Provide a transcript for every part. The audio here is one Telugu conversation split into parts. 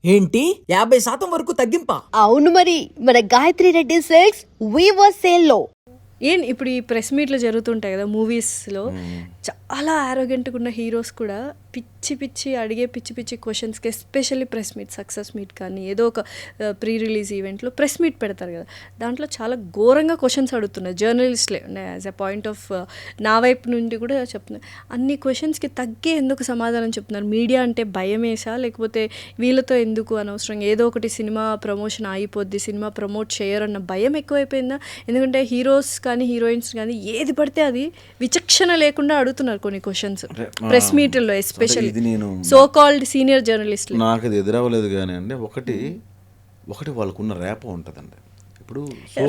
ఏంటి 50% వరకు తగ్గింపా? అవును మరి, మన Gayatri Reddy silks weaver sale లో. ఇప్పుడు ఈ ప్రెస్ మీట్లు జరుగుతుంటాయి కదా మూవీస్లో, చాలా ఆరోగెంట్గా ఉన్న హీరోస్ కూడా అడిగే పిచ్చి క్వశ్చన్స్కి, especially press meet, success meet కానీ ఏదో ఒక ప్రీ రిలీజ్ ఈవెంట్లో ప్రెస్ మీట్ పెడతారు కదా, దాంట్లో చాలా ఘోరంగా క్వశ్చన్స్ అడుగుతున్నారు జర్నలిస్ట్లే. యాజ్ ఎ పాయింట్ ఆఫ్ నా వైపు నుండి కూడా చెప్తున్నారు, అన్ని క్వశ్చన్స్కి తగ్గే ఎందుకు సమాధానం చెప్తున్నారు? మీడియా అంటే భయమేసా, లేకపోతే వీళ్ళతో ఎందుకు అనవసరంగా ఏదో ఒకటి సినిమా ప్రమోషన్ ఆగిపోద్ది, సినిమా ప్రమోట్ చేయరన్న భయం ఎక్కువైపోయిందా? ఎందుకంటే హీరోస్ కానీ హీరోయిన్స్ కానీ ఏది పడితే అది విచక్షణ లేకుండా అడుగుతున్నారు కొన్ని క్వశ్చన్స్ ప్రెస్ మీట్లో, especially so called senior journalist. నాకు అది ఎదురవ్వలేదు కానీ అండి, ఒకటి వాళ్ళకున్న ర్యాపో ఉంటుందండి. ఇప్పుడు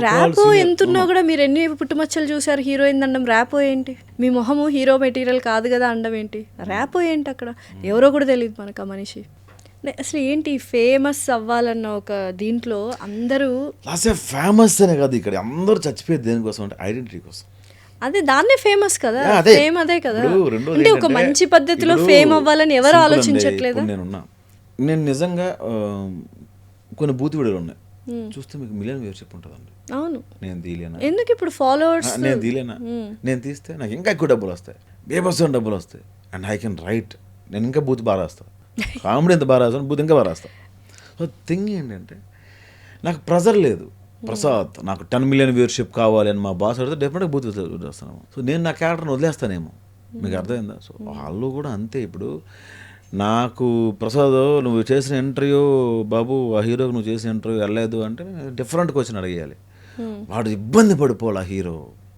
ర్యాపో ఎంతున్నా కూడా మీరు ఎన్ని పుట్టుమచ్చలు చూసారు హీరోయిన్ అండం, ర్యాపో ఏంటి? మీ మొహము హీరో మెటీరియల్ కాదు కదా అండం ఏంటి? ర్యాపో ఏంటి? అక్కడ ఎవరో కూడా తెలియదు మనకు ఆ మనిషి. అసలు ఏంటి ఫేమస్ అవ్వాలన్న ఒక దీంట్లో అందరూ ఫేమస్ అనే కాదు, ఇక్కడ అందరూ చచ్చిపోయేది దేనికోసం అంటే ఐడెంటిటీ కోసం. అదే దాన్నే ఫేమస్ కదా, ఫేమ్ అదే కదా. అంటే ఒక మంచి పద్ధతిలో ఇప్పుడు ఫేమ్ అవ్వాలని ఎవరు ఆలోచించట్లేదు. నేను నిజంగా కొన్ని బూత్ వీడియోలు ఉన్నాయి చూస్తే మీకు మిలియన్ వ్యూవర్షిప్ ఉంటుందండి. అవును, నేను తీయలేనా? ఎందుకు ఇప్పుడు ఫాలోవర్స్ నేను తీయలేనా? నేను తీస్తే నాకు ఇంకా ఎక్కువ డబ్బులు వస్తాయి, బేబస్ డబ్బులు వస్తాయి, అండ్ ఐ కెన్ రైట్. నేను ఇంకా బూత్ బాగా రాస్తాను, కామెడీ ఎంత బాగా రాస్తాను, బూత్ ఇంకా బాగా రాస్తాను. సో థింగ్ ఏంటంటే నాకు ప్రెజర్ లేదు. ప్రసాద్ నాకు 10 మిలియన్ వ్యూవర్షిప్ కావాలి అని మా బాస్ అడిగితే డెఫినెట్గా బూత్ వస్తాను. సో నేను నా క్యారెక్టర్ని వదిలేస్తానేమో, మీకు అర్థమైందా? సో వాళ్ళు కూడా అంతే. ఇప్పుడు నాకు ప్రసాద్ నువ్వు చేసిన ఇంటర్వ్యూ బాబు, ఆ హీరోకి నువ్వు చేసిన ఇంటర్వ్యూ వెళ్ళలేదు అంటే డిఫరెంట్ క్వశ్చన్ అడిగేయాలి. వాడు ఇబ్బంది పడిపోవాలి, ఆ హీరో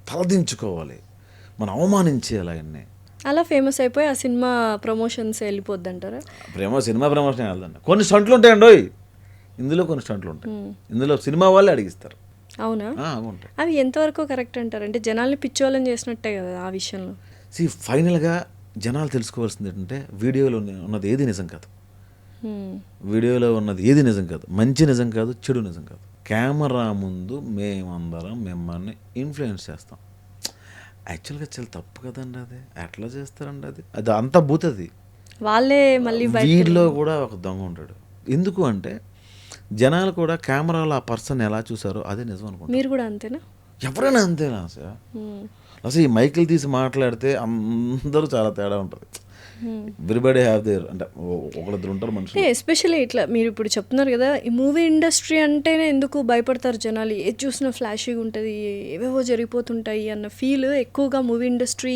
తలదించుకోవాలి, మనం అవమానించేయాలి ఆయన్ని. అలా ఫేమస్ అయిపోయి ఆ సినిమా ప్రమోషన్స్ వెళ్ళిపోద్ది అంటారా? సినిమా ప్రమోషన్ వెళ్దండి. కొన్ని స్టంట్లు ఉంటాయండి, ఇందులో కొన్ని స్టంట్లు ఉంటాయి, ఇందులో సినిమా వాళ్ళే అడిగిస్తారు. అవునా? అవి ఎంతవరకు కరెక్ట్ అంటారు? అంటే జనాల్ని పిచ్చోళ్ళని చేసినట్టే కదా ఆ విషయంలో. ఫైనల్గా జనాలు తెలుసుకోవాల్సింది ఏంటంటే వీడియోలో ఉన్నది ఏది నిజం కాదు, వీడియోలో ఉన్నది ఏది నిజం కాదు, మంచి నిజం కాదు, చెడు నిజం కాదు. కెమెరా ముందు మేమందరం మిమ్మల్ని ఇన్ఫ్లుయెన్స్ చేస్తాం. యాక్చువల్గా చాలా తప్పు కదండి, అది ఎట్లా చేస్తారండి? అది అంతా బూతది. వాళ్ళే మళ్ళీ వీడిలో కూడా ఒక దొంగ ఉంటాడు. ఎందుకు అంటే జనాలు కూడా కెమెరాలో ఆ పర్సన్ ఎలా చూసారో అదే నిజం అనుకుంటారు. మీరు కూడా అంతేనా? ఎవరైనా అంతేనా సార్? అసలు ఈ మైకిల్ తీసి మాట్లాడితే అందరూ చాలా తేడా ఉంటుంది. ఎవ్రీబడి హ్యావ్ దేర్, అంటే ఒకరిద్దరు ఉంటారు మనుషులు. ఎస్పెషల్లీ ఇట్లా మీరు ఇప్పుడు చెప్తున్నారు కదా, ఈ మూవీ ఇండస్ట్రీ అంటేనే ఎందుకు భయపడతారు జనాలు, ఏది చూసినా ఫ్లాషీగా ఉంటుంది, ఏవేవో జరిగిపోతుంటాయి అన్న ఫీల్ ఎక్కువగా మూవీ ఇండస్ట్రీ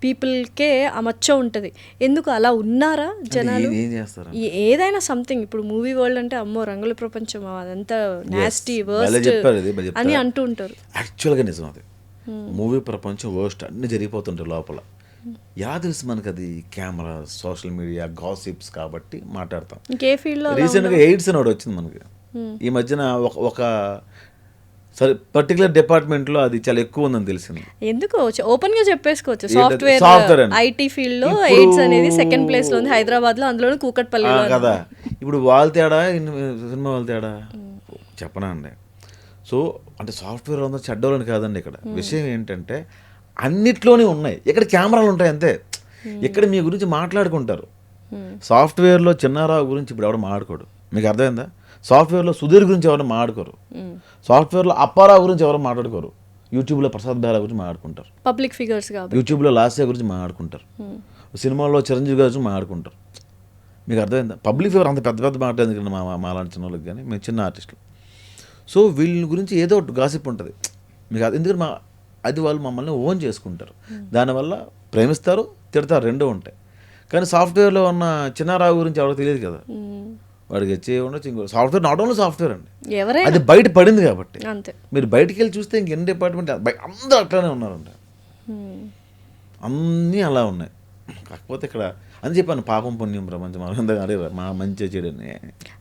పీపుల్కే ఆ మచ్చ ఉంటుంది. ఎందుకు అలా ఉన్నారా జనాలు? ఏం చేస్తారు ఏదైనా సంథింగ్, ఇప్పుడు మూవీ వరల్డ్ అంటే అమ్మో రంగుల ప్రపంచం, అదంతా నాస్టీ వర్స్ట్ అని అంటూ ఉంటారు. యాక్చువల్గా నిజం అది. మూవీ ప్రపంచం వర్స్ట్ అన్ని జరిగిపోతుంటాయి లోపల. ఎలా తెలుసు మనకు? అది కెమెరా, సోషల్ మీడియా, గాసిప్స్ కాబట్టి మాట్లాడతాం. ఇంకే ఫీల్డ్లో రీసెంట్గా ఎయిడ్స్ అని ఒకటి వచ్చింది మనకి ఈ మధ్యన. ఒక సరే పర్టికులర్ డిపార్ట్మెంట్లో అది చాలా ఎక్కువ ఉందని తెలిసింది. ఎందుకు ఓపెన్ గా చెప్పేసుకోవచ్చు, సాఫ్ట్వేర్ ఐటీ ఫీల్డ్ లో ఎయిడ్స్ అనేది సెకండ్ ప్లేస్ లో ఉంది హైదరాబాద్ లో, అందులో కూకట్పల్లి కదా. ఇప్పుడు వాళ్ళ తేడా, సినిమా వాళ్ళ తేడా చెప్పనా అండి? సో అంటే సాఫ్ట్వేర్ అందరూ చెడ్డోళ్ళని కాదండి. ఇక్కడ విషయం ఏంటంటే అన్నిట్లోనే ఉన్నాయి, ఇక్కడ కెమెరాలు ఉంటాయి అంతే. ఇక్కడ మీ గురించి మాట్లాడుకుంటారు. సాఫ్ట్వేర్లో చిన్నారావు గురించి ఇప్పుడు ఎవరు మాట్లాడుకోడు, మీకు అర్థమైందా? సాఫ్ట్వేర్లో సుధీర్ గురించి ఎవరు మాట్లాడుకోరు, సాఫ్ట్వేర్లో అప్పారావు గురించి ఎవరు మాట్లాడుకోరు, యూట్యూబ్లో ప్రసాద్ బేరా గురించి మాట్లాడుకుంటారు, పబ్లిక్ ఫిగర్స్ కాబట్టి. యూట్యూబ్లో లాస్య గురించి మాట్లాడుకుంటారు, సినిమాల్లో చిరంజీవి గారి గురించి మాట్లాడుకుంటారు. మీకు అర్థమైందా? పబ్లిక్ ఫిగర్ అంత పెద్ద మాట్లాడేది ఎందుకంటే మాలాంటి చిన్న వాళ్ళకి, కానీ మేము చిన్న ఆర్టిస్టులు. సో వీళ్ళ గురించి ఏదో ఒకటి గాసిప్ ఉంటుంది మీకు. ఎందుకంటే అది వాళ్ళు మమ్మల్ని ఓన్ చేసుకుంటారు, దానివల్ల ప్రేమిస్తారు, తిడతారు, రెండూ ఉంటాయి. కానీ సాఫ్ట్వేర్లో ఉన్న చిన్నారావు గురించి ఎవరికి తెలియదు కదా, వాడికి వచ్చే ఉండొచ్చు. ఇంకో సాఫ్ట్వేర్ నాట్ ఓన్లీ సాఫ్ట్వేర్ అండి, అది బయట పడింది కాబట్టి. మీరు బయటికి వెళ్ళి చూస్తే ఇంకెన్ని డిపార్ట్మెంట్ అందరూ అట్లానే ఉన్నారండి, అన్నీ అలా ఉన్నాయి. కాకపోతే ఇక్కడ అని చెప్పాను, పాపం పుణ్యం ప్రపంచం మా మంచి చెడుని.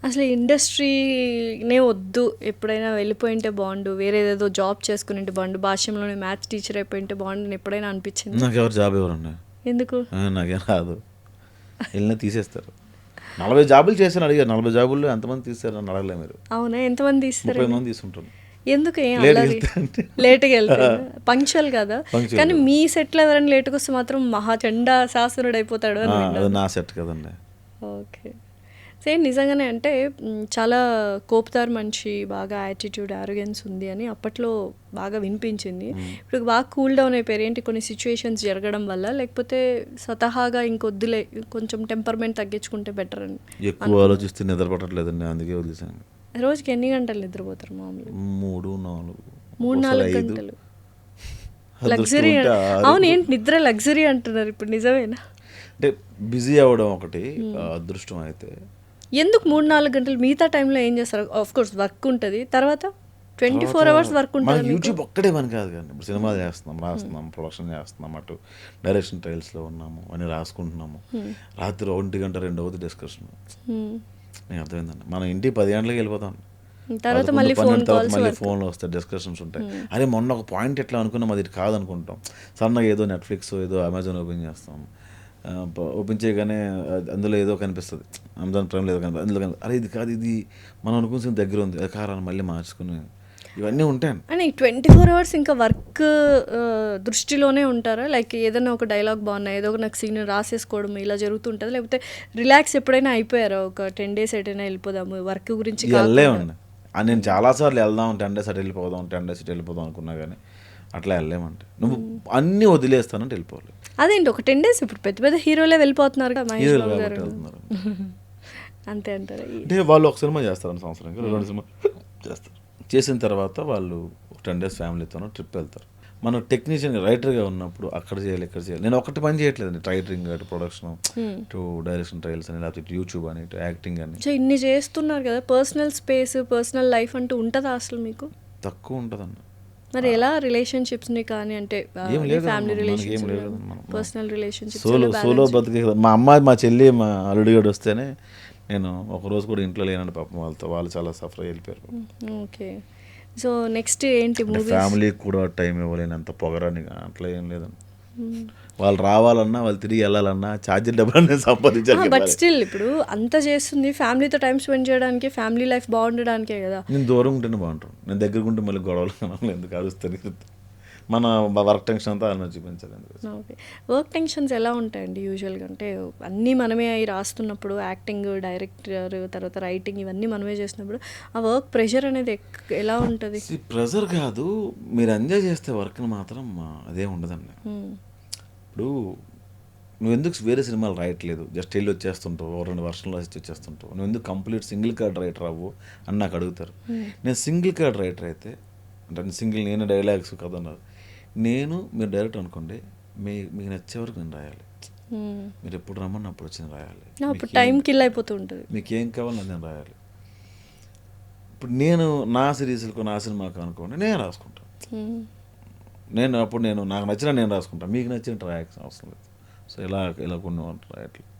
అసలు ఇండస్ట్రీనే వద్దు, ఎప్పుడైనా వెళ్ళిపోయింటే బాగుండు, వేరేదేదో జాబ్ చేసుకుని బాగుండు, భాష్యంలోనే మ్యాథ్స్ టీచర్ అయిపోయింటే బాగుండు ఎప్పుడైనా అనిపించింది? నాకు ఎవరు జాబ్ ఎవరండి? ఎందుకు? నాకేం రాదు, వెళ్ళినా తీసేస్తారు. 40 జాబులు చేశాను అడిగారు, 40 జాబుల్లో ఎంతమంది తీస్తారు అని అడగలే మీరు? అవునా, ఎంతమంది తీస్తారు? 30 మంది తీసుకుంటారు. ఎందుకు? లేట్గా వెళ్తారు, పంక్చువల్ కదా. కానీ మీ సెట్లో ఎవరైనా లేట్గా వస్తే మాత్రం మహా చండా శాసనుడు అయిపోతాడు. అది నా సెట్ కదండి. ఓకే, సేమ్ నిజంగానే అంటే చాలా కోపదార్ మనిషి, బాగా యాటిట్యూడ్, ఆరోగెన్స్ ఉంది అని అప్పట్లో బాగా వినిపించింది. ఇప్పుడు బాగా కూల్ డౌన్ అయిపోయారు. ఏంటి కొన్ని సిచ్యువేషన్స్ జరగడం వల్ల, లేకపోతే స్వతహాగా ఇంకొద్దులే కొంచెం టెంపర్మెంట్ తగ్గించుకుంటే బెటర్ అని? ఎక్కువ ఆలోచిస్తే నిద్ర పట్టట్లేదండి, అందుకే వదిలేసాను. రోజుకి ఎన్ని గంటలు నిద్రపోతారు మామూలుగా? 3-4 3-4 గంటలు లగ్జరీ? అవును, ఏంటి నిద్ర లగ్జరీ అంటున్నారు ఇప్పుడు, నిజమేనా? అంటే బిజీ అవ్వడం ఒకటి అదృష్టం అయితే. ఎందుకు 3-4 గంటలు? మిగతా టైంలో ఏం చేస్తారు? ఆఫ్ కోర్స్ వర్క్ ఉంటుంది, తర్వాత 24 అవర్స్ వర్క్ మన ఉంటుంది. యూట్యూబ్ ఒక్కటే పని కాదు కానీ, ఇప్పుడు సినిమాలు చేస్తున్నాం, రాస్తున్నాం, ప్రొడక్షన్ చేస్తున్నాం, అటు డైరెక్షన్ ట్రయల్స్లో ఉన్నాము, అని రాసుకుంటున్నాము. రాత్రి 1 గంట 2 అవుతుంది డిస్కషన్. నీకు అర్థమైందండి, మనం ఇంటికి 10 గంటలకు వెళ్ళిపోతాం, తర్వాత మళ్ళీ ఫోన్ కాల్స్, మళ్ళీ ఫోన్లో వస్తాయి, డిస్కషన్స్ ఉంటాయి. అరే మొన్న ఒక పాయింట్ ఎట్లా అనుకున్నాం, అది కాదనుకుంటాం. సడన్గా ఏదో నెట్ఫ్లిక్స్ ఏదో అమెజాన్ ఓపెన్ చేస్తాం, ఓపెన్ చేయగానే అందులో ఏదో కనిపిస్తుంది, అమెజాన్ ప్రైమ్లో ఏదో కనిపిస్తుంది, అందులో అరే ఇది కాదు, ఇది మనం అనుకున్న దగ్గర ఉంది, అది కారాన్ని మళ్ళీ మార్చుకుని ఇవన్నీ ఉంటాయి. అని 24 అవర్స్ ఇంకా వర్క్ దృష్టిలోనే ఉంటారా? లైక్ ఏదైనా ఒక డైలాగ్ బాగున్నా, ఏదో ఒక నాకు సీన్ రాసేసుకోవడం ఇలా జరుగుతుంటుంది, లేకపోతే రిలాక్స్ ఎప్పుడైనా అయిపోయారా? ఒక 10 days ఎటైనా వెళ్ళిపోదాము వర్క్ గురించి వెళ్ళలేమండి. నేను చాలాసార్లు వెళ్దాం, 10 days అటు వెళ్ళిపోదాం, 10 days ఇటు వెళ్ళిపోదాం అనుకున్నా కానీ అట్లా వెళ్ళలేమంటే, నువ్వు అన్నీ వదిలేస్తానంటే వెళ్ళిపోవాలి. అదేంటి ఒక 10 days? ఇప్పుడు పెద్ద పెద్ద హీరోలే వెళ్ళిపోతున్నారు కదా, మహేష్ హీరోలు బాబు కాబట్టి గారు. వెళ్తున్నారు. అంతే అంటారా? అంటే వాళ్ళు ఒక సినిమా చేస్తారని సంవత్సరానికి 2 సినిమా చేస్తారు. చేసిన తర్వాత వాళ్ళు 10 days ఫ్యామిలీతోనో ట్రిప్ వెళ్తారు. మనం టెక్నీషియన్ రైటర్గా ఉన్నప్పుడు అక్కడ చేయాలి, ఇక్కడ చేయాలి. నేను ఒకటి పని చేయట్లేదండి, రైటరింగ్, అటు ప్రొడక్షన్, ఇటు డైరెక్షన్ ట్రయల్స్ అని, లేకపోతే ఇటు యూట్యూబ్ అని, ఇటు యాక్టింగ్ అని. సో ఇన్ని చేస్తున్నారు కదా, పర్సనల్ స్పేస్, పర్సనల్ లైఫ్ అంటూ ఉంటుందా అసలు మీకు? తక్కువ ఉంటుందండి. మరి ఎలా రిలేషన్షిప్స్ని కానీ, అంటే ఏం లేదు, ఫ్యామిలీ మనకి ఏం రిలేషన్స్, లేదు, పర్సనల్ రిలేషన్షిప్స్ సోలో బతికే. మా అమ్మ, మా చెల్లి, మా అల్లుడిగాడు వస్తేనే నేను ఒకరోజు కూడా ఇంట్లో లేనండి పాపం, వాళ్ళు చాలా సఫర్ వెళ్ళిపోయారు. ఓకే, సో నెక్స్ట్ ఏంటి మూవీస్? ఫ్యామిలీకి కూడా టైం ఇవ్వలేనంత పొగరని అట్లా ఏం లేదండి. వాళ్ళు రావాలన్నా, వాళ్ళు తిరిగి వెళ్ళాలన్నా ఛార్జర్ డబ్బులు నేను సంపాదించాలి. బట్ స్టిల్ ఇప్పుడు అంత చేస్తుంది ఫ్యామిలీతో టైం స్పెండ్ చేయడానికి, ఫ్యామిలీ లైఫ్ బాగుండడానికే కదా. నేను దూరం ఉంటేనే బాగుంటాను, నేను దగ్గరకు ఉంటే మళ్ళీ గొడవలు ఎందుకు అరుస్తాను. మన వర్క్ టెన్షన్ అంతా ఆయన చూపించాలి. ఓకే, వర్క్ టెన్షన్స్ ఎలా ఉంటాయండి యూజువల్గా? అంటే అన్నీ మనమే అయి రాస్తున్నప్పుడు, యాక్టింగ్, డైరెక్టర్, తర్వాత రైటింగ్ ఇవన్నీ మనమే చేసినప్పుడు ఆ వర్క్ ప్రెషర్ అనేది ఎలా ఉంటుంది? ప్రెషర్ కాదు, మీరు ఎంజాయ్ చేస్తే వర్క్ని మాత్రం అదే ఉండదండి. ఇప్పుడు నువ్వు ఎందుకు వేరే సినిమాలు రాయట్లేదు, జస్ట్ వెళ్ళి వచ్చేస్తుంటావు, 2 వర్షన్లు రాసి వచ్చేస్తుంటావు, నువ్వు ఎందుకు కంప్లీట్ సింగిల్ కార్డ్ రైటర్ అవ్వు అని నాకు అడుగుతారు. నేను సింగిల్ కార్డ్ రైటర్ అయితే, అంటే నేను డైలాగ్స్ కదన్నారు, మీరు డైరెక్ట్ అనుకోండి, మీకు నచ్చే వరకు నేను రాయాలి, మీరు ఎప్పుడు రమ్మని అప్పుడు వచ్చి రాయాలి, అప్పుడు టైం కిల్ అయిపోతూ ఉంటుంది, మీకు ఏం కావాలో నేను రాయాలి. ఇప్పుడు నేను నా సిరీస్లకు, నా సినిమాకు అనుకోండి, నేను రాసుకుంటాను. నాకు నచ్చిన నేను రాసుకుంటాను, మీకు నచ్చిన రాయాల్సిన అవసరం లేదు. సో ఇలా కొన్ని రాయట్లేదు.